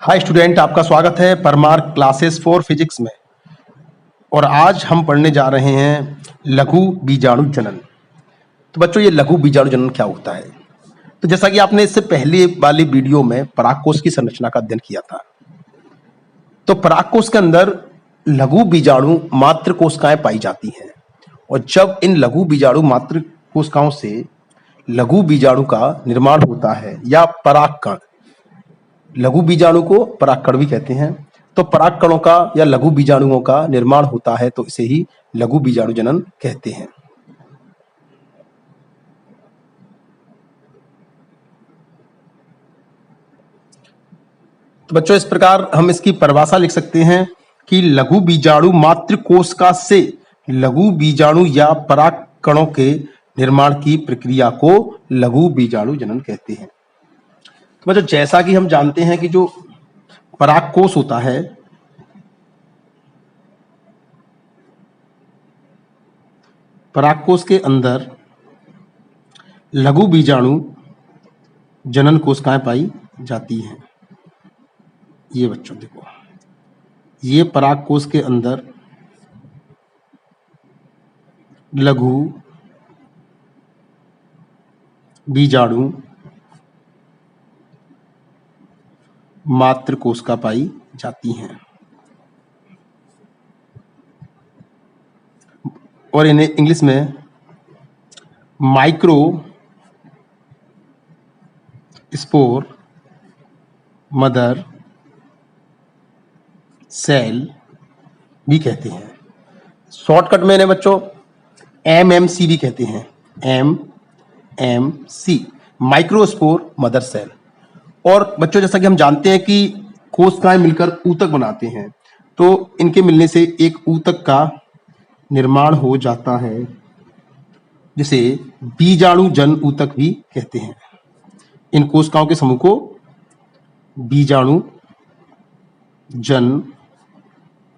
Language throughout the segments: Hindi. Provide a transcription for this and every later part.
हाय स्टूडेंट, आपका स्वागत है परमार क्लासेस फॉर फिजिक्स में। और आज हम पढ़ने जा रहे हैं लघु बीजाणु जनन। तो बच्चों, ये लघु बीजाणु जनन क्या होता है? तो जैसा कि आपने इससे पहले वाली वीडियो में परागकोश की संरचना का अध्ययन किया था, तो परागकोश के अंदर लघु बीजाणु मात्र कोशिकाएं पाई जाती हैं। और जब इन लघु बीजाणु मात्र कोशिकाओं से लघु बीजाणु का निर्माण होता है या परागकण, लघु बीजाणु को परागकण भी कहते हैं, तो परागकणों का या लघु बीजाणुओं का निर्माण होता है, तो इसे ही लघु बीजाणु जनन कहते हैं। तो बच्चों, इस प्रकार हम इसकी परिभाषा लिख सकते हैं कि लघु बीजाणु मात्र कोशिका से लघु बीजाणु या परागकणों के निर्माण की प्रक्रिया को लघु बीजाणु जनन कहते हैं। तो बच्चों, जैसा कि हम जानते हैं कि जो परागकोश होता है, परागकोश के अंदर लघु बीजाणु जनन कोशिकाएं पाई जाती हैं। ये बच्चों देखो, ये परागकोश के अंदर लघु बीजाणु मात्र कोशिका पाई जाती हैं और इन्हें इंग्लिश में माइक्रो स्पोर मदर सेल भी कहते हैं। शॉर्टकट में इन्हें बच्चों MMC भी कहते हैं। MMC, microspore mother cell. और बच्चों, जैसा कि हम जानते हैं कि कोशिकाएं मिलकर ऊतक बनाते हैं, तो इनके मिलने से एक ऊतक का निर्माण हो जाता है, जिसे बीजाणु जन ऊतक भी कहते हैं। इन कोशिकाओं के समूह को बीजाणु जन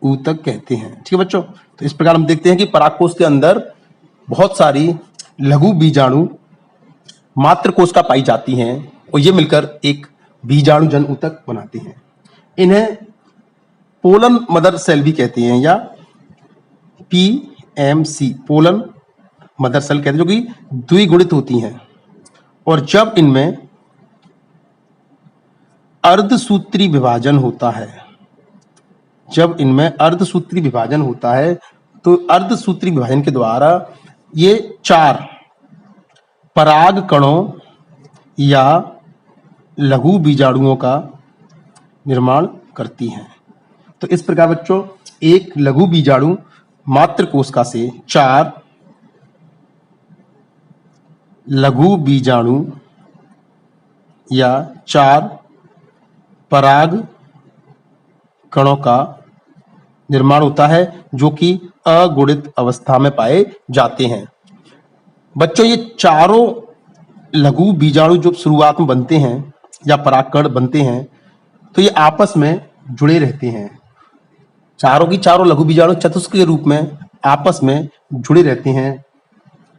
ऊतक कहते हैं। ठीक है बच्चों, तो इस प्रकार हम देखते हैं कि परागकोश के अंदर बहुत सारी लघु बीजाणु मात्र कोशिका पाई जाती हैं और ये मिलकर एक बीजाणु जन ऊतक बनाते हैं। इन्हें पोलन मदर सेल भी कहते हैं या PMC, पोलन मदर सेल कहते हैं, जो कि द्विगुणित होती हैं। और जब इनमें अर्धसूत्री विभाजन होता है, तो अर्धसूत्री विभाजन के द्वारा ये 4 पराग कणों या लघु बीजाणुओं का निर्माण करती हैं। तो इस प्रकार बच्चों, एक लघु बीजाणु मात्र कोशिका से 4 लघु बीजाणु या 4 पराग कणों का निर्माण होता है, जो कि अगुणित अवस्था में पाए जाते हैं। बच्चों, ये चारों लघु बीजाणु जो शुरुआत में बनते हैं या परागकण बनते हैं, तो ये आपस में जुड़े रहते हैं। चारों की चारों लघु बीजाणु चतुष्क के रूप में आपस में जुड़े रहते हैं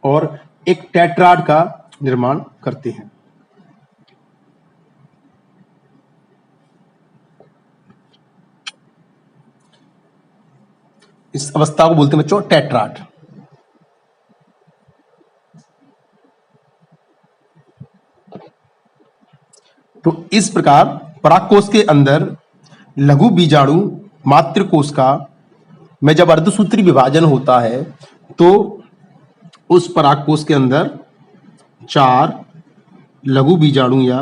और एक टेट्राड का निर्माण करते हैं। इस अवस्था को बोलते हैं बच्चों टेट्राड। तो इस प्रकार परागकोश के अंदर लघु बीजाणु मात्र कोशिका में जब अर्धसूत्री विभाजन होता है, तो उस परागकोश के अंदर 4 लघु बीजाणु या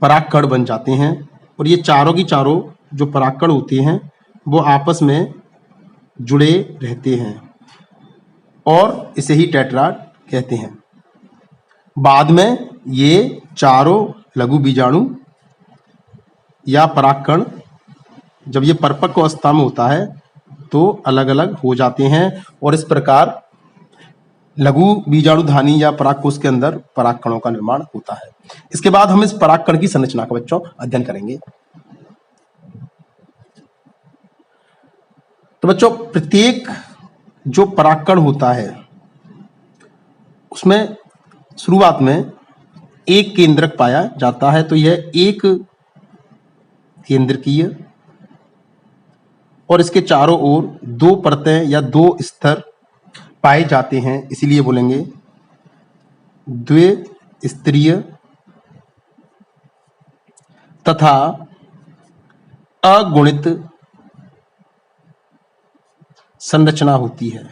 परागकण बन जाते हैं और ये चारों की चारों जो परागकण होते हैं वो आपस में जुड़े रहते हैं और इसे ही टेट्राड कहते हैं। बाद में ये चारों लघु बीजाणु या परागकण जब ये परिपक्व अवस्था में होता है तो अलग अलग हो जाते हैं और इस प्रकार लघु बीजाणुधानी या परागकोश के अंदर परागकणों का निर्माण होता है। इसके बाद हम इस परागकण की संरचना का बच्चों अध्ययन करेंगे। तो बच्चों, प्रत्येक जो परागकण होता है उसमें शुरुआत में एक केंद्रक पाया जाता है। तो यह एक केंद्रकीय, और इसके चारों ओर दो परतें या दो स्तर पाए जाते हैं, इसीलिए बोलेंगे द्विस्तरीय तथा अगुणित संरचना होती है।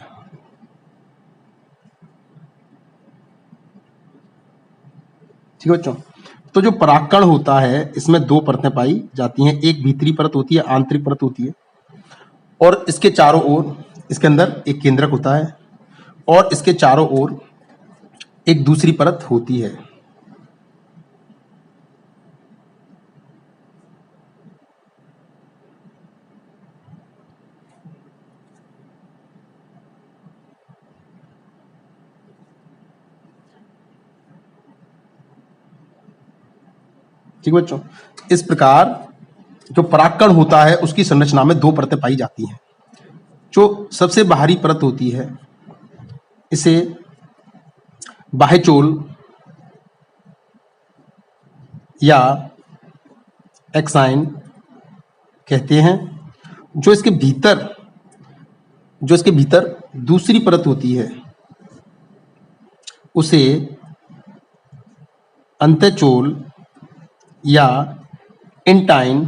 ठीक है बच्चों, तो जो परागकण होता है इसमें दो परतें पाई जाती हैं, एक भीतरी परत होती है, आंतरिक परत होती है, और इसके चारों ओर इसके अंदर एक केंद्रक होता है और इसके चारों ओर एक दूसरी परत होती है। ठीक है बच्चों, इस प्रकार जो परागकण होता है उसकी संरचना में दो परतें पाई जाती हैं। जो सबसे बाहरी परत होती है इसे बाह्यचोल या एक्साइन कहते हैं। जो इसके भीतर दूसरी परत होती है उसे अंतःचोल या इंटाइन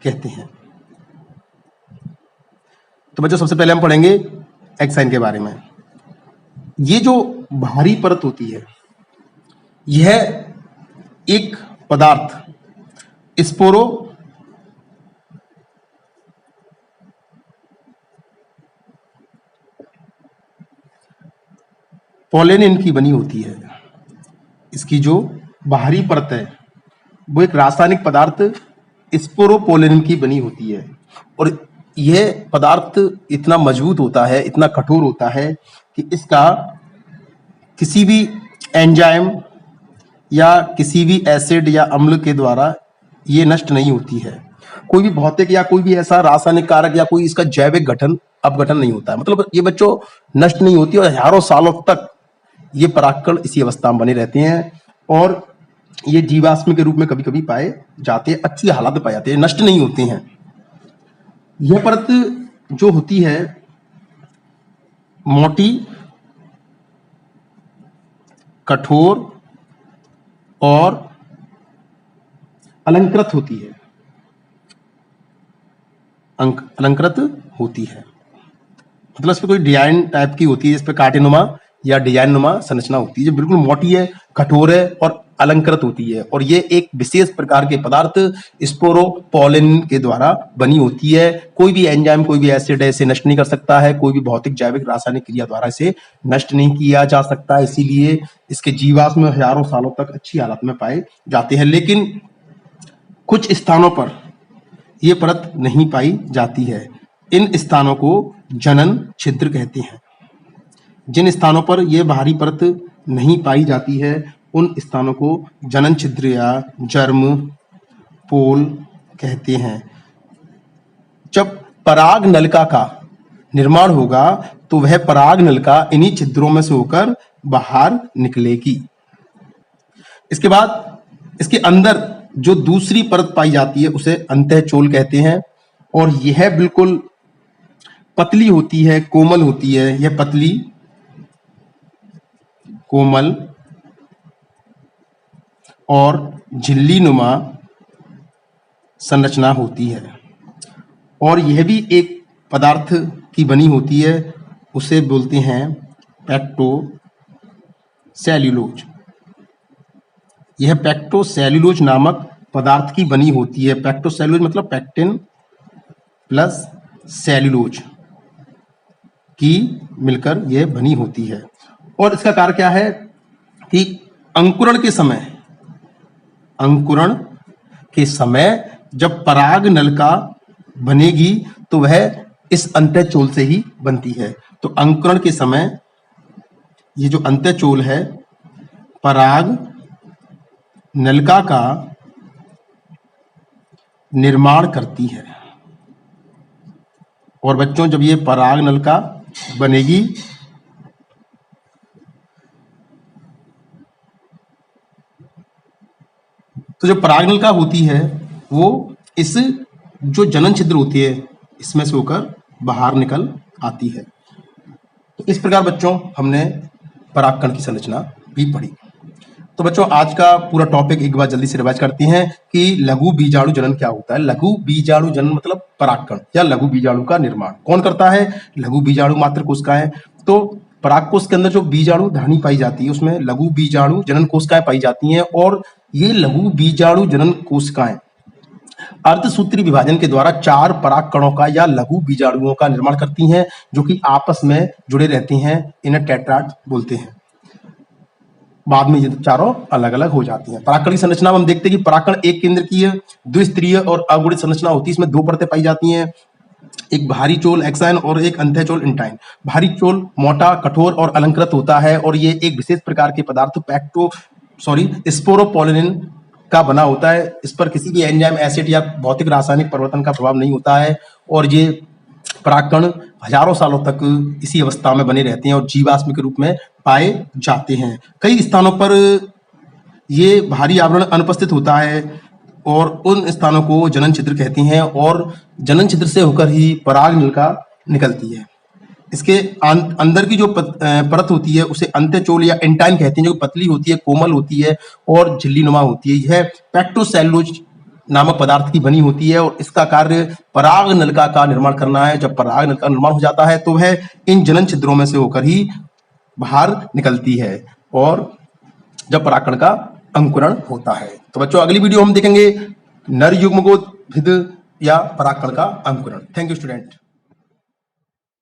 कहते हैं। तो बच्चों सबसे पहले हम पढ़ेंगे एक्साइन के बारे में। ये जो बाहरी परत होती है यह एक पदार्थ स्पोरो पोलेनिन की बनी होती है। इसकी जो बाहरी परत है वो एक रासायनिक पदार्थ स्पोरोपोलेनिन की बनी होती है और यह पदार्थ इतना मजबूत होता है, इतना कठोर होता है कि इसका किसी भी एंजाइम या किसी भी एसिड या अम्ल के द्वारा ये नष्ट नहीं होती है। कोई भी भौतिक या कोई भी ऐसा रासायनिक कारक या कोई इसका जैविक अपघटन नहीं होता है। मतलब ये बच्चों नष्ट नहीं होती और हजारों सालों तक ये परागकण इसी अवस्था में बने रहते हैं और ये जीवाश्म के रूप में कभी कभी पाए जाते हैं, अच्छी हालत में पाए जाते हैं, नष्ट नहीं होते हैं। यह परत जो होती है मोटी, कठोर और अलंकृत होती है। अलंकृत होती है मतलब इस पर कोई डिजाइन टाइप की होती है, इस पर कांटेनुमा या डिजाइन नुमा संरचना होती है जो बिल्कुल मोटी है, कठोर है और अलंकृत होती है। और ये एक विशेष प्रकार के पदार्थ स्पोरोपोलेनिन के द्वारा बनी होती है। कोई भी एंजाइम, कोई भी एसिड इसे नष्ट नहीं कर सकता है, कोई भी भौतिक, जैविक, रासायनिक क्रिया द्वारा इसे नष्ट नहीं किया जा सकता, इसीलिए इसके जीवाश्म हजारों सालों तक अच्छी हालत में पाए जाते हैं। लेकिन कुछ स्थानों पर यह परत नहीं पाई जाती है। इन स्थानों को जनन छिद्र कहते हैं। जिन स्थानों पर यह बाहरी परत नहीं पाई जाती है उन स्थानों को जनन छिद्र या जर्म पोल कहते हैं। जब पराग नलिका का निर्माण होगा तो वह पराग नलिका इन्हीं छिद्रों में से होकर बाहर निकलेगी। इसके बाद इसके अंदर जो दूसरी परत पाई जाती है उसे अंतःचोल कहते हैं और यह बिल्कुल पतली होती है, कोमल होती है। यह पतली, कोमल और झिल्ली नुमा संरचना होती है और यह भी एक पदार्थ की बनी होती है, उसे बोलते हैं पेक्टोसेल्यूलोज। यह पेक्टोसेल्यूलोज नामक पदार्थ की बनी होती है। पेक्टोसेल्यूलोज मतलब पेक्टिन प्लस सेल्यूलोज की मिलकर यह बनी होती है। और इसका कार्य क्या है कि अंकुरण के समय जब पराग नलिका बनेगी तो वह इस अंतःचोल से ही बनती है। तो अंकुरण के समय ये जो अंतःचोल है पराग नलिका का निर्माण करती है। और बच्चों जब ये पराग नलिका बनेगी तो जो पराग नलिका होती है वो इस जो जनन छिद्र होती है इसमें से होकर बाहर निकल आती है। तो इस प्रकार बच्चों हमने परागकण की संरचना भी पढ़ी। तो बच्चों आज का पूरा टॉपिक एक बार जल्दी से रिवाइज करते हैं कि लघु बीजाणु जनन क्या होता है। लघु बीजाणु जनन मतलब परागकण या लघु बीजाणु का निर्माण कौन करता है? लघु बीजाणु मात्र कोशिकाएं। तो परागकोश के अंदर जो बीजाणु धरनी पाई जाती है उसमें लघु बीजाणु जनन कोशिकाएं पाई जाती हैं और ये लघु बीजाणु जनन कोशिकाएं अर्धसूत्री विभाजन के द्वारा 4 परागकणों का या लघु बीजाणुओं का निर्माण करती हैं जो कि आपस में जुड़े रहते हैं। इन्हें टेट्राड बोलते हैं। बाद में ये चारों अलग अलग हो जाती हैं। परागकण की संरचना में हम देखते हैं कि परागकण एक केंद्र की है, द्विस्तरीय और अगुणित संरचना होती है। इसमें 2 परतें पाई जाती हैं, एक बाहरी चोल एक्साइन और एक अंतःचोल इंटाइन। बाहरी चोल मोटा, कठोर और अलंकृत होता है और ये एक विशेष प्रकार के पदार्थ स्पोरोपोलिन का बना होता है। इस पर किसी भी एंजाइम, एसिड या भौतिक रासायनिक परिवर्तन का प्रभाव नहीं होता है और ये परागकण हजारों सालों तक इसी अवस्था में बने रहते हैं और जीवाश्म के रूप में पाए जाते हैं। कई स्थानों पर ये भारी आवरण अनुपस्थित होता है और उन स्थानों को जनन छिद्र कहते हैं और जनन छिद्र से होकर ही पराग नलिका निकलती है। इसके अंदर की जो परत होती है उसे अंत्यचोल या एंटाइन कहते हैं, जो पतली होती है, कोमल होती है और झिल्लीनुमा होती है। यह पेक्टोसेलुलोज नामक पदार्थ की बनी होती है और इसका कार्य पराग नलिका का निर्माण करना है। जब पराग नलिका निर्माण हो जाता है तो वह इन जनन छिद्रों में से होकर ही बाहर निकलती है और जब परागकण का अंकुरण होता है। तो बच्चों अगली वीडियो हम देखेंगे नर युग्मकोद्भिद या परागकण का अंकुरण। Thank you student.